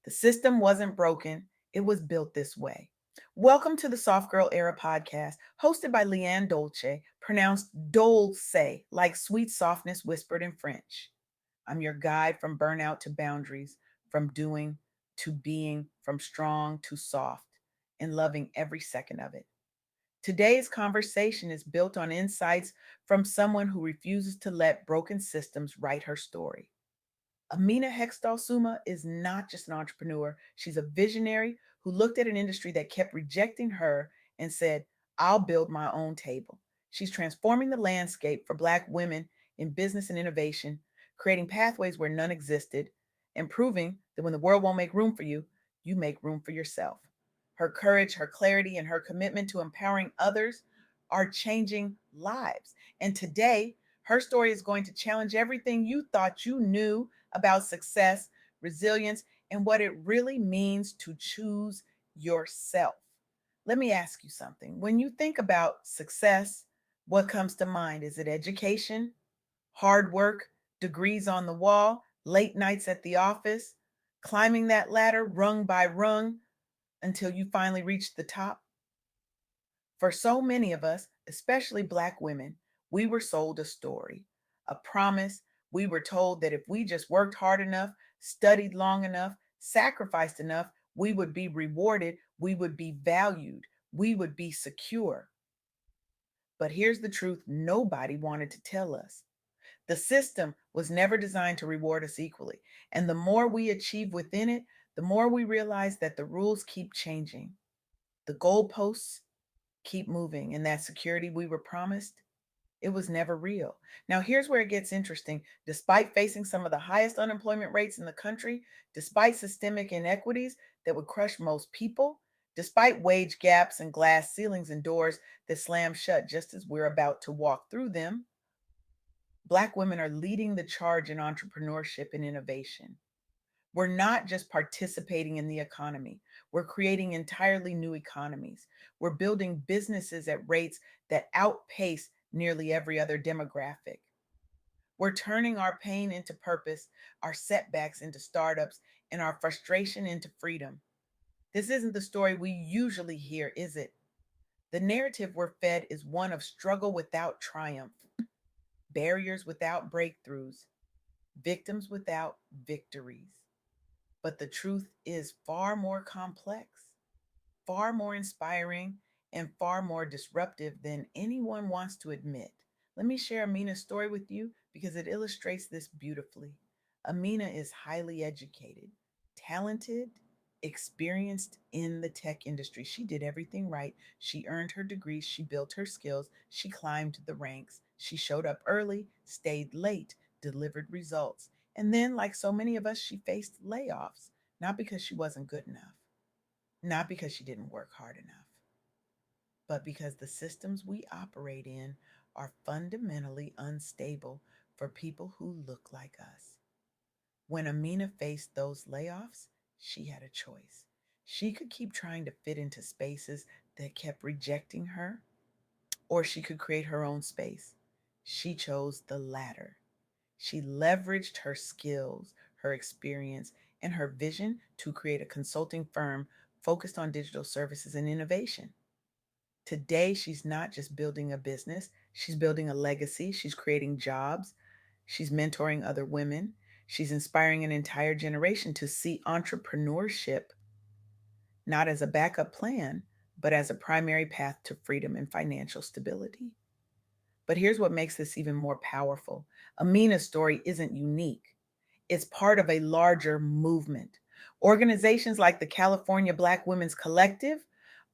The system wasn't broken, it was built this way. Welcome to the Soft Girl Era podcast, hosted by LeAnne Dolce, pronounced Dolce, like sweet softness whispered in French. I'm your guide from burnout to boundaries, from doing to being, from strong to soft, and loving every second of it. Today's conversation is built on insights from someone who refuses to let broken systems write her story. Amina Heckstall-Soumah is not just an entrepreneur, she's a visionary who looked at an industry that kept rejecting her and said, I'll build my own table. She's transforming the landscape for Black women in business and innovation, creating pathways where none existed, and proving that when the world won't make room for you, you make room for yourself. Her courage, her clarity, and her commitment to empowering others are changing lives. And today, her story is going to challenge everything you thought you knew about success, resilience, and what it really means to choose yourself. Let me ask you something. When you think about success, what comes to mind? Is it education, hard work, degrees on the wall, late nights at the office, climbing that ladder rung by rung until you finally reach the top? For so many of us, especially Black women, we were sold a story, a promise. We were told that if we just worked hard enough, studied long enough, sacrificed enough, we would be rewarded, we would be valued, we would be secure. But here's the truth nobody wanted to tell us. The system was never designed to reward us equally. And the more we achieve within it, the more we realize that the rules keep changing. The goalposts keep moving, and that security we were promised, it was never real. Now, here's where it gets interesting. Despite facing some of the highest unemployment rates in the country, despite systemic inequities that would crush most people, despite wage gaps and glass ceilings and doors that slam shut just as we're about to walk through them, Black women are leading the charge in entrepreneurship and innovation. We're not just participating in the economy, we're creating entirely new economies. We're building businesses at rates that outpace nearly every other demographic. We're turning our pain into purpose, our setbacks into startups, and our frustration into freedom. This isn't the story we usually hear, is it? The narrative we're fed is one of struggle without triumph, barriers without breakthroughs, victims without victories. But the truth is far more complex, far more inspiring, and far more disruptive than anyone wants to admit. Let me share Amina's story with you because it illustrates this beautifully. Amina is highly educated, talented, experienced in the tech industry. She did everything right. She earned her degrees, she built her skills, she climbed the ranks, she showed up early, stayed late, delivered results. And then, like so many of us, she faced layoffs, not because she wasn't good enough, not because she didn't work hard enough, but because the systems we operate in are fundamentally unstable for people who look like us. When Amina faced those layoffs, she had a choice. She could keep trying to fit into spaces that kept rejecting her, or she could create her own space. She chose the latter. She leveraged her skills, her experience, and her vision to create a consulting firm focused on digital services and innovation. Today, she's not just building a business, she's building a legacy, she's creating jobs, she's mentoring other women, she's inspiring an entire generation to see entrepreneurship not as a backup plan, but as a primary path to freedom and financial stability. But here's what makes this even more powerful. Amina's story isn't unique. It's part of a larger movement. Organizations like the California Black Women's Collective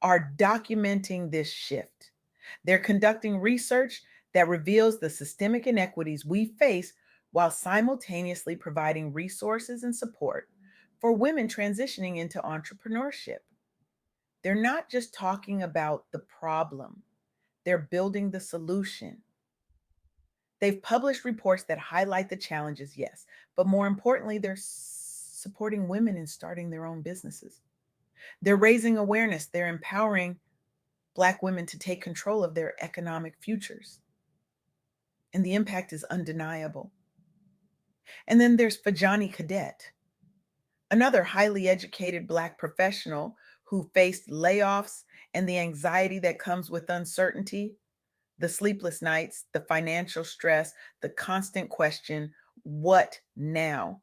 are documenting this shift. They're conducting research that reveals the systemic inequities we face while simultaneously providing resources and support for women transitioning into entrepreneurship. They're not just talking about the problem, they're building the solution. They've published reports that highlight the challenges, yes, but more importantly, they're supporting women in starting their own businesses. They're raising awareness, they're empowering Black women to take control of their economic futures. And the impact is undeniable. And then there's Fajani Cadet. Another highly educated Black professional who faced layoffs and the anxiety that comes with uncertainty, the sleepless nights, the financial stress, the constant question, what now?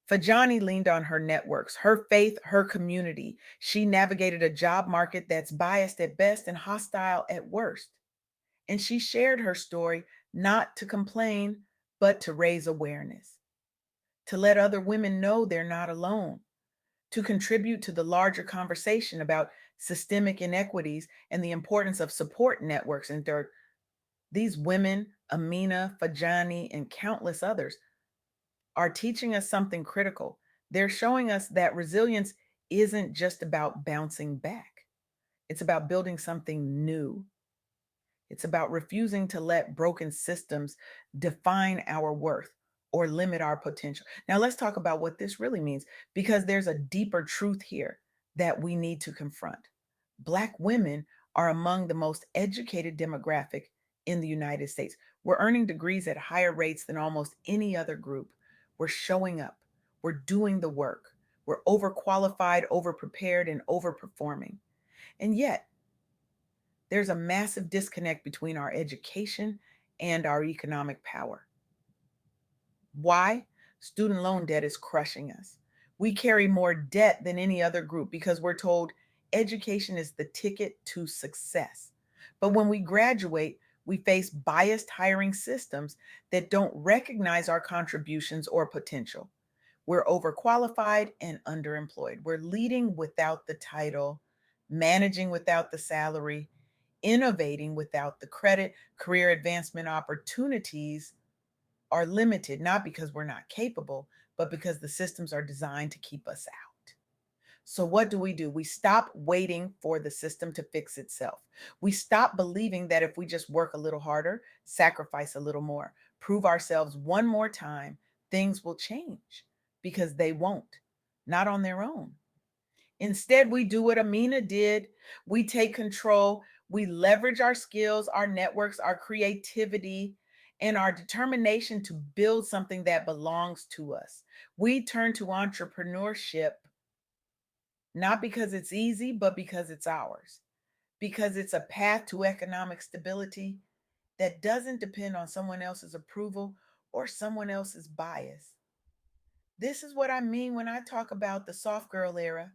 Fajani leaned on her networks, her faith, her community. She navigated a job market that's biased at best and hostile at worst. And she shared her story not to complain, but to raise awareness, to let other women know they're not alone, to contribute to the larger conversation about systemic inequities and the importance of support networks. And these women, Amina, Fajani, and countless others, are teaching us something critical. They're showing us that resilience isn't just about bouncing back, it's about building something new. It's about refusing to let broken systems define our worth or limit our potential. Now, let's talk about what this really means because there's a deeper truth here that we need to confront. Black women are among the most educated demographic in the United States. We're earning degrees at higher rates than almost any other group. We're showing up, we're doing the work, we're overqualified, overprepared, and overperforming. And yet, there's a massive disconnect between our education and our economic power. Why? Student loan debt is crushing us. We carry more debt than any other group because we're told education is the ticket to success. But when we graduate, we face biased hiring systems that don't recognize our contributions or potential. We're overqualified and underemployed. We're leading without the title, managing without the salary, innovating without the credit. Career advancement opportunities are limited, not because we're not capable, but because the systems are designed to keep us out. So, what do? We stop waiting for the system to fix itself. We stop believing that if we just work a little harder, sacrifice a little more, prove ourselves one more time, things will change because they won't, not on their own. Instead, we do what Amina did. We take control. We leverage our skills, our networks, our creativity, and our determination to build something that belongs to us. We turn to entrepreneurship not because it's easy, but because it's ours, because it's a path to economic stability that doesn't depend on someone else's approval or someone else's bias. This is what I mean when I talk about the soft girl era.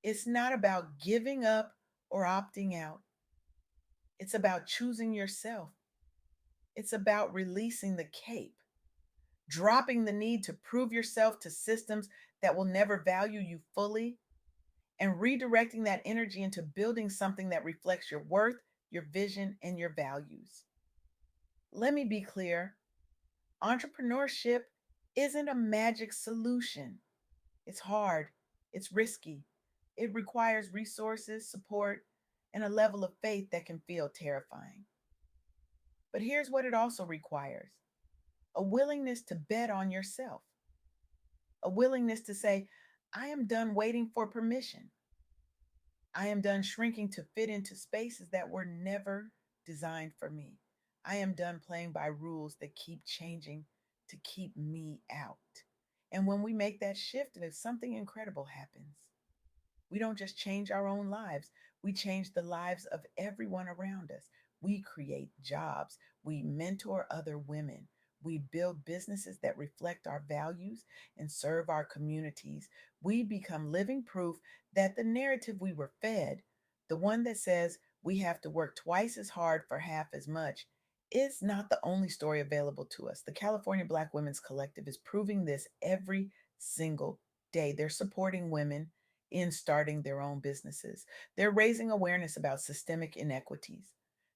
It's not about giving up or opting out. It's about choosing yourself. It's about releasing the cape, dropping the need to prove yourself to systems that will never value you fully, and redirecting that energy into building something that reflects your worth, your vision, and your values. Let me be clear, entrepreneurship isn't a magic solution. It's hard, it's risky, it requires resources, support, and a level of faith that can feel terrifying. But here's what it also requires: a willingness to bet on yourself, a willingness to say, I am done waiting for permission. I am done shrinking to fit into spaces that were never designed for me. I am done playing by rules that keep changing to keep me out. And when we make that shift, something incredible happens. We don't just change our own lives, we change the lives of everyone around us. We create jobs, we mentor other women, we build businesses that reflect our values and serve our communities. We become living proof that the narrative we were fed, the one that says we have to work twice as hard for half as much, is not the only story available to us. The California Black Women's Collective is proving this every single day. They're supporting women in starting their own businesses. They're raising awareness about systemic inequities.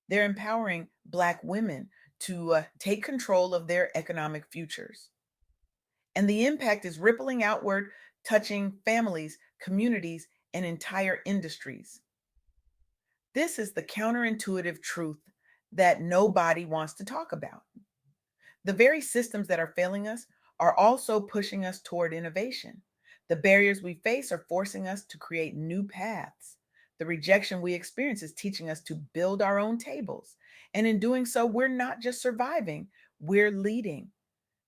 They're empowering Black women to take control of their economic futures. And the impact is rippling outward, touching families, communities, and entire industries. This is the counterintuitive truth that nobody wants to talk about. The very systems that are failing us are also pushing us toward innovation. The barriers we face are forcing us to create new paths. The rejection we experience is teaching us to build our own tables. And in doing so, we're not just surviving, we're leading.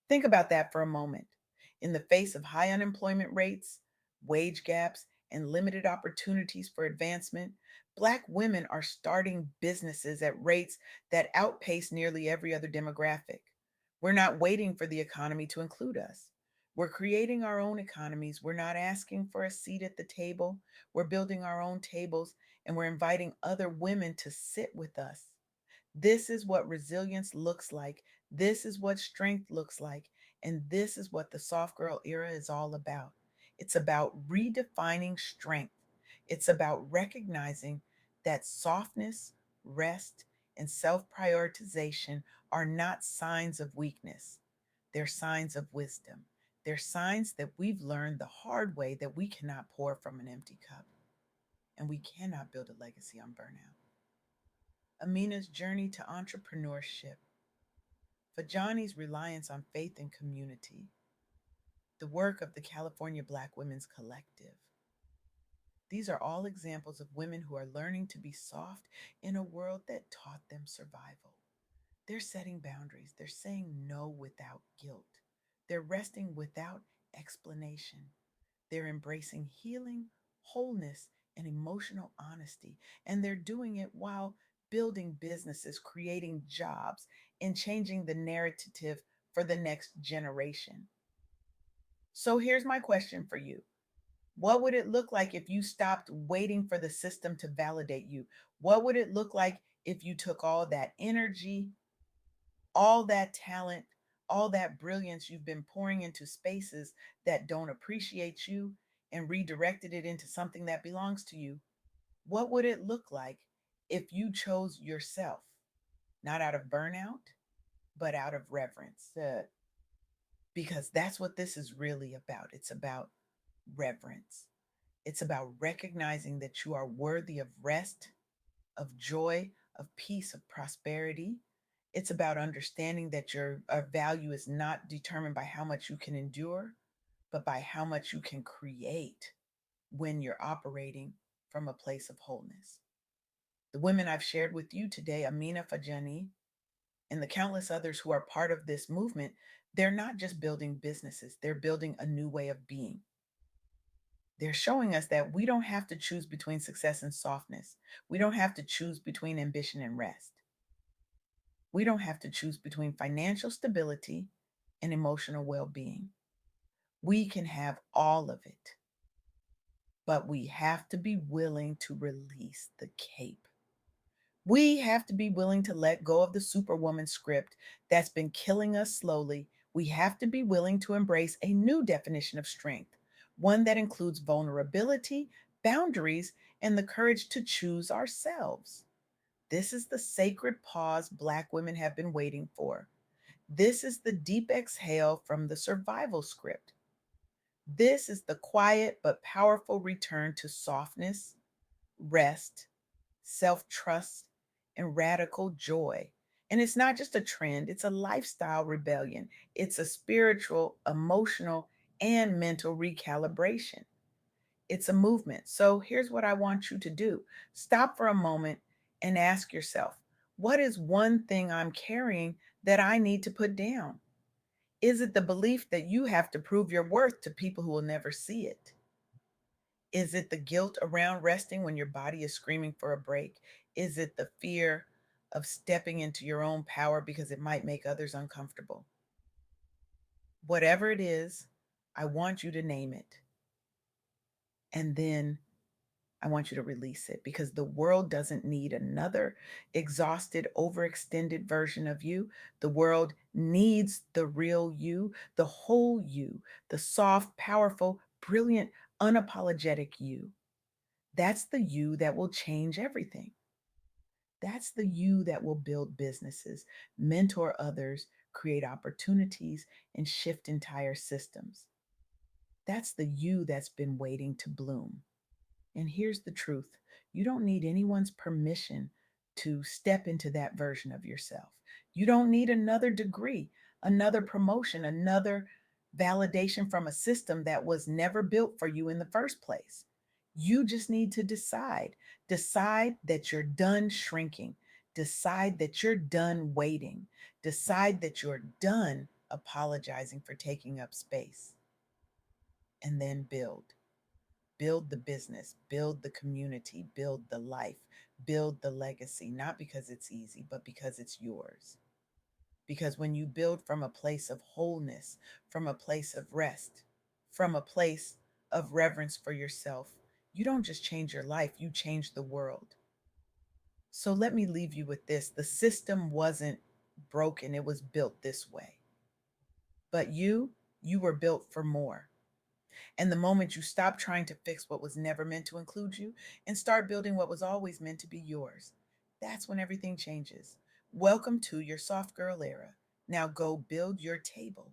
Think about that for a moment. In the face of high unemployment rates, wage gaps, and limited opportunities for advancement, Black women are starting businesses at rates that outpace nearly every other demographic. We're not waiting for the economy to include us. We're creating our own economies. We're not asking for a seat at the table. We're building our own tables and we're inviting other women to sit with us. This is what resilience looks like. This is what strength looks like. And this is what the soft girl era is all about. It's about redefining strength. It's about recognizing that softness, rest, and self prioritization are not signs of weakness. They're signs of wisdom. They're signs that we've learned the hard way that we cannot pour from an empty cup and we cannot build a legacy on burnout. Amina's journey to entrepreneurship, Fajani's reliance on faith and community, the work of the California Black Women's Collective. These are all examples of women who are learning to be soft in a world that taught them survival. They're setting boundaries. They're saying no without guilt. They're resting without explanation. They're embracing healing, wholeness, and emotional honesty. And they're doing it while building businesses, creating jobs, and changing the narrative for the next generation. So here's my question for you. What would it look like if you stopped waiting for the system to validate you? What would it look like if you took all that energy, all that talent, all that brilliance you've been pouring into spaces that don't appreciate you and redirected it into something that belongs to you? What would it look like if you chose yourself, not out of burnout, but out of reverence? Because that's what this is really about. It's about reverence. It's about recognizing that you are worthy of rest, of joy, of peace, of prosperity. It's about understanding that your value is not determined by how much you can endure, but by how much you can create when you're operating from a place of wholeness. The women I've shared with you today, Amina Fajani, and the countless others who are part of this movement, they're not just building businesses, they're building a new way of being. They're showing us that we don't have to choose between success and softness. We don't have to choose between ambition and rest. We don't have to choose between financial stability and emotional well being. We can have all of it, but we have to be willing to release the cape. We have to be willing to let go of the superwoman script that's been killing us slowly. We have to be willing to embrace a new definition of strength, one that includes vulnerability, boundaries, and the courage to choose ourselves. This is the sacred pause Black women have been waiting for. This is the deep exhale from the survival script. This is the quiet but powerful return to softness, rest, self trust, and radical joy. And it's not just a trend, it's a lifestyle rebellion. It's a spiritual, emotional, and mental recalibration. It's a movement. So here's what I want you to do: stop for a moment and ask yourself, what is one thing I'm carrying that I need to put down? Is it the belief that you have to prove your worth to people who will never see it? Is it the guilt around resting when your body is screaming for a break? Is it the fear of stepping into your own power because it might make others uncomfortable? Whatever it is, I want you to name it. And then I want you to release it because the world doesn't need another exhausted, overextended version of you. The world needs the real you, the whole you, the soft, powerful, brilliant, unapologetic you. That's the you that will change everything. That's the you that will build businesses, mentor others, create opportunities, and shift entire systems. That's the you that's been waiting to bloom. And here's the truth: you don't need anyone's permission to step into that version of yourself. You don't need another degree, another promotion, another validation from a system that was never built for you in the first place. You just need to decide that you're done shrinking, decide that you're done waiting, decide that you're done apologizing for taking up space. and then build. Build the business, build the community, build the life, build the legacy, not because it's easy, but because it's yours. Because when you build from a place of wholeness, from a place of rest, from a place of reverence for yourself, you don't just change your life, you change the world. So let me leave you with this: the system wasn't broken, it was built this way. But you were built for more. And the moment you stop trying to fix what was never meant to include you and start building what was always meant to be yours, that's when everything changes. Welcome to your soft girl era. Now go build your table